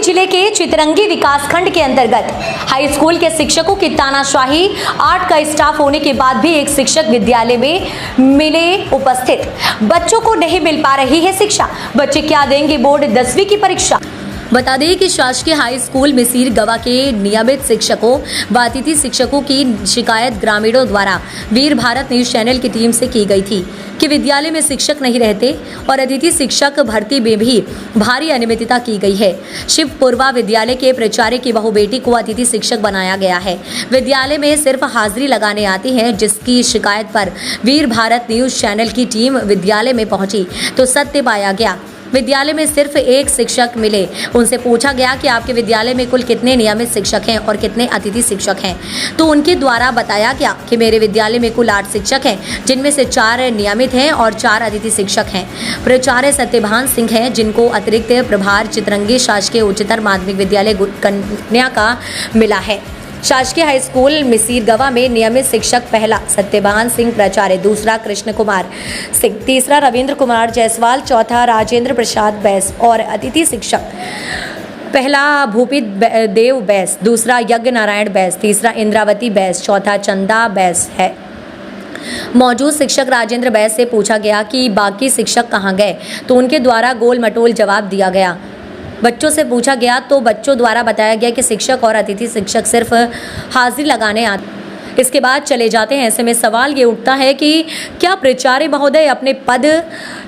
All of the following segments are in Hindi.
जिले के चितरंगी विकासखंड के अंतर्गत हाई स्कूल के शिक्षकों की तानाशाही, 8 का स्टाफ होने के बाद भी एक शिक्षक विद्यालय में मिले उपस्थित। बच्चों को नहीं मिल पा रही है शिक्षा। बच्चे क्या देंगे बोर्ड 10वीं की परीक्षा। बता दें कि शासकीय हाई स्कूल मिसिर गवा के नियमित शिक्षकों व अतिथि शिक्षकों की शिकायत ग्रामीणों द्वारा वीर भारत न्यूज चैनल की टीम से की गई थी कि विद्यालय में शिक्षक नहीं रहते और अतिथि शिक्षक भर्ती में भी भारी अनियमितता की गई है। शिवपुरवा विद्यालय के प्राचार्य की बहू बेटी को अतिथि शिक्षक बनाया गया है। विद्यालय में सिर्फ हाजिरी लगाने आती है, जिसकी शिकायत पर वीर भारत न्यूज चैनल की टीम विद्यालय में पहुंची तो सत्य पाया गया। विद्यालय में सिर्फ एक शिक्षक मिले। उनसे पूछा गया कि आपके विद्यालय में कुल कितने नियमित शिक्षक हैं और कितने अतिथि शिक्षक हैं, तो उनके द्वारा बताया गया कि मेरे विद्यालय में कुल 8 शिक्षक हैं, जिनमें से 4 नियमित हैं और 4 अतिथि शिक्षक हैं। प्राचार्य सत्यभान सिंह हैं, जिनको अतिरिक्त प्रभार चितरंगी शासकीय उच्चतर माध्यमिक विद्यालय कन्या का मिला है। शासकीय हाई स्कूल मिसिर गवा में नियमित शिक्षक पहला सत्यभान सिंह प्राचार्य, दूसरा कृष्ण कुमार सिंह, तीसरा रविंद्र कुमार जायसवाल, चौथा राजेंद्र प्रसाद बैस और अतिथि शिक्षक पहला भूपित देव बैस, दूसरा यज्ञ नारायण बैस, तीसरा इंद्रावती बैस, चौथा चंदा बैस है। मौजूद शिक्षक राजेंद्र बैस से पूछा गया कि बाकी शिक्षक कहाँ गए, तो उनके द्वारा गोल मटोल जवाब दिया गया। बच्चों से पूछा गया तो बच्चों द्वारा बताया गया कि शिक्षक और अतिथि शिक्षक सिर्फ हाजिरी लगाने आते, इसके बाद चले जाते हैं। ऐसे में सवाल ये उठता है कि क्या प्राचार्य महोदय अपने पद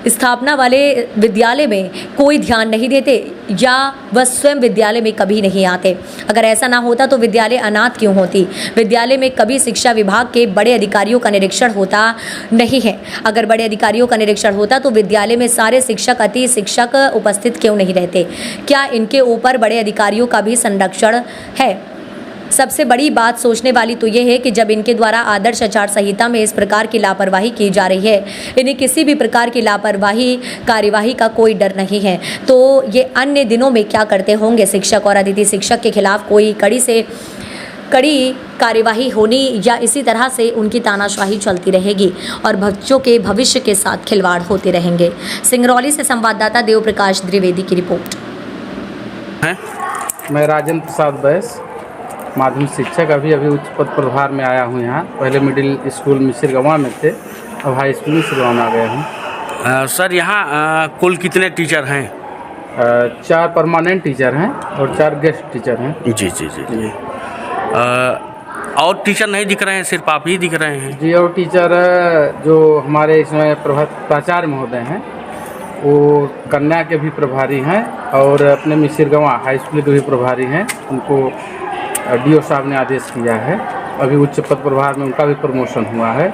स्थापना वाले विद्यालय में कोई ध्यान नहीं देते या वह स्वयं विद्यालय में कभी नहीं आते? अगर ऐसा ना होता तो विद्यालय अनाथ क्यों होती? विद्यालय में कभी शिक्षा विभाग के बड़े अधिकारियों का निरीक्षण होता नहीं है। अगर बड़े अधिकारियों का निरीक्षण होता तो विद्यालय में सारे शिक्षक अति शिक्षक उपस्थित क्यों नहीं रहते? क्या इनके ऊपर बड़े अधिकारियों का भी संरक्षण है? सबसे बड़ी बात सोचने वाली तो ये है कि जब इनके द्वारा आदर्श आचार संहिता में इस प्रकार की लापरवाही की जा रही है, इन्हें किसी भी प्रकार की लापरवाही कार्यवाही का कोई डर नहीं है, तो ये अन्य दिनों में क्या करते होंगे? शिक्षक और अतिथि शिक्षक के खिलाफ कोई कड़ी से कड़ी कार्यवाही होनी या इसी तरह से उनकी तानाशाही चलती रहेगी और बच्चों के भविष्य के साथ खिलवाड़ होते रहेंगे। सिंगरौली से संवाददाता देव प्रकाश द्विवेदी की रिपोर्ट। मैं राजेंद्र प्रसाद बैस, माध्यमिक शिक्षक, अभी उच्च पद प्रभार में आया हूँ। यहाँ पहले मिडिल स्कूल मिसिर गवा में थे, अब हाई स्कूल मिसिर गवा में आ गया हूँ। सर यहाँ कुल कितने टीचर हैं? 4 परमानेंट टीचर हैं और 4 गेस्ट टीचर हैं। जी जी जी जी। और टीचर नहीं दिख रहे हैं, सिर्फ आप ही दिख रहे हैं? जी, और टीचर जो हमारे इसमें प्राचार्य महोदय हैं वो कन्या के भी प्रभारी हैं और अपने मिसिर गवा हाई स्कूल के भी प्रभारी हैं। उनको डीओ साहब ने आदेश किया है, अभी उच्च पद प्रभार में उनका भी प्रमोशन हुआ है।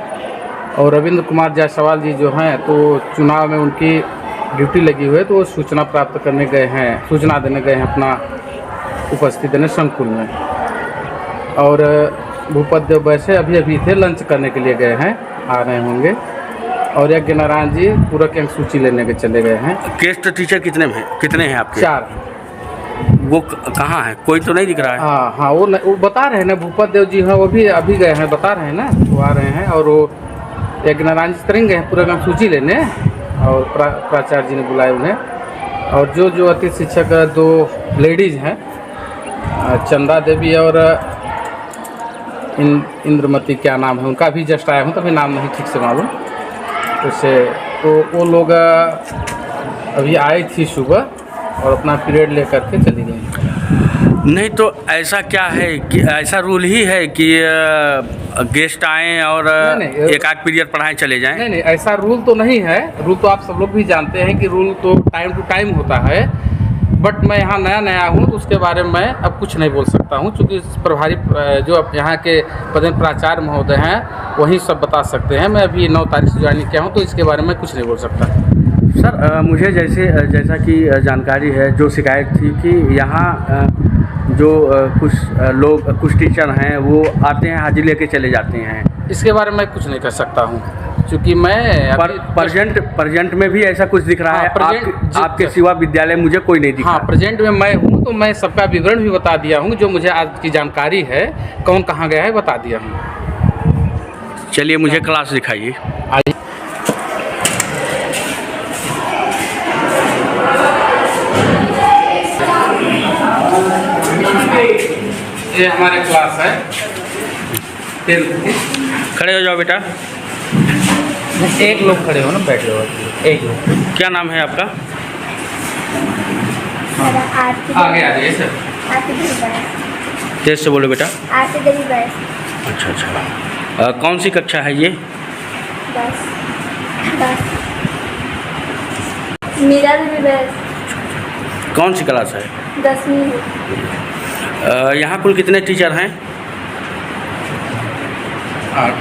और रविंद्र कुमार जायसवाल जी जो हैं तो चुनाव में उनकी ड्यूटी लगी हुई है, तो वो सूचना प्राप्त करने गए हैं, सूचना देने गए हैं अपना उपस्थिति देने संकुल में। और भूपत देव वैसे अभी थे, लंच करने के लिए गए हैं, आ रहे होंगे। और यज्ञ नारायण जी पूरक अंक सूची लेने के चले गए हैं। गेस्ट टीचर कितने हैं आपके? 4। वो कहाँ है? कोई तो नहीं दिख रहा है। हाँ, वो बता रहे हैं ना, भूपत देव जी हैं, वो भी अभी गए हैं, बता रहे हैं ना, वो आ रहे हैं। और वो एक नारायण जी तरंग गए हैं पूरा काम सूची लेने, और प्राचार्य जी ने बुलाए उन्हें। और जो अतिथि शिक्षक 2 लेडीज़ हैं, चंदा देवी और इंद्रमती, क्या नाम है उनका, भी जस्ट आया हूँ तभी नाम नहीं ठीक से मालूम उससे। तो वो लोग अभी आई थी सुबह और अपना पीरियड लेकर के चली गई। नहीं तो ऐसा क्या है कि ऐसा रूल ही है कि गेस्ट आएँ और एक आध पीरियड पढ़ाएं चले जाएं? नहीं, ऐसा रूल तो नहीं है। रूल तो आप सब लोग भी जानते हैं कि रूल तो टाइम टू टाइम होता है, बट मैं यहाँ नया हूँ तो उसके बारे में मैं अब कुछ नहीं बोल सकता हूँ, क्योंकि प्रभारी जो यहाँ के पद प्राचार्य महोदय हैं वही सब बता सकते हैं। मैं अभी 9 तारीख से ज्वाइनिंग किया हूँ, तो इसके बारे में कुछ नहीं बोल सकता। सर मुझे जैसा कि जानकारी है, जो शिकायत थी कि यहाँ जो कुछ टीचर हैं वो आते हैं, हाजिरी लेके चले जाते हैं, इसके बारे में कुछ नहीं कर सकता हूँ, क्योंकि मैं प्रेजेंट में भी ऐसा कुछ दिख रहा है। आपके सिवा विद्यालय मुझे कोई नहीं दिख रहा। हाँ, प्रेजेंट में मैं हूँ, तो मैं सबका विवरण भी बता दिया हूँ, जो मुझे आज की जानकारी है, कौन कहाँ गया है बता दिया हूँ। चलिए मुझे क्लास दिखाइए। आइए। ये हमारे क्लास है 10th की। खड़े हो जाओ बेटा। एक लोग खड़े हो ना, बैठ जाओ एक लोग। क्या नाम है आपका? आगे आ जाइए सर। तेज से बोलो बेटा। बस अच्छा अच्छा। कौन सी कक्षा है ये? बस मेरा भी बस कौन सी क्लास है? 10वीं है। यहाँ कुल कितने टीचर हैं? 8।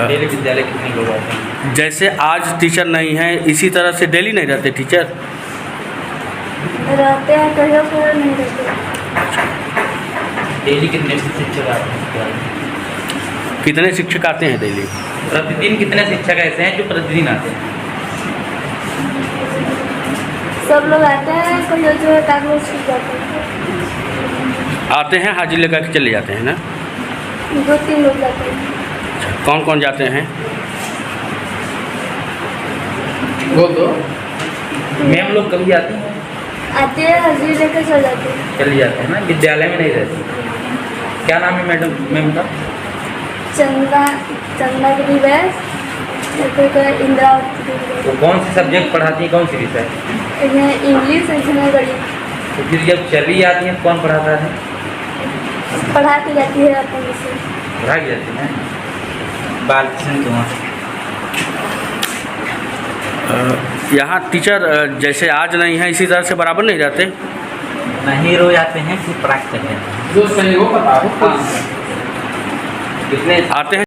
डेली विद्यालय कितने लोग आते हैं? जैसे आज टीचर नहीं है, इसी तरह से डेली नहीं रहते टीचर? रहते हैं, कहियो कहियो नहीं रहते। डेली कितने शिक्षक आते हैं विद्यालय? कितने शिक्षक आते हैं डेली? प्रतिदिन कितने शिक्षक ऐसे हैं जो प्रतिदिन आते हैं? सब लोग आते हैं, कहियो जो है कागज छूट जाते हैं। आते हैं, हाजिर लेकर के चले जाते हैं ना? 2-3 लोग जाते हैं। कौन कौन जाते हैं? वो तो मैम लोग कभी आती हैं? आते हैं, हाजिर लेकर चल जाते हैं। चले जाते हैं ना, विद्यालय में नहीं रहती। क्या नाम है मैडम मैम का? चंदागिरी बैस, इंद्रावती। वो कौन से सब्जेक्ट पढ़ाती हैं, कौन सी विषय? इन्हें इंग्लिश, इन्हें गणित तो फिर जब चली जाती हैं तो कौन पढ़ाता है? पढ़ा के जाती है अपन से। पढ़ा के जाती हैं बाल किशन के वहाँ। यहाँ टीचर जैसे आज नहीं है, इसी तरह से बराबर नहीं रहते? नहीं रोज आते हैं, फिर प्राप्त करते हैं। जो सही हो बता दो। कितने आते हैं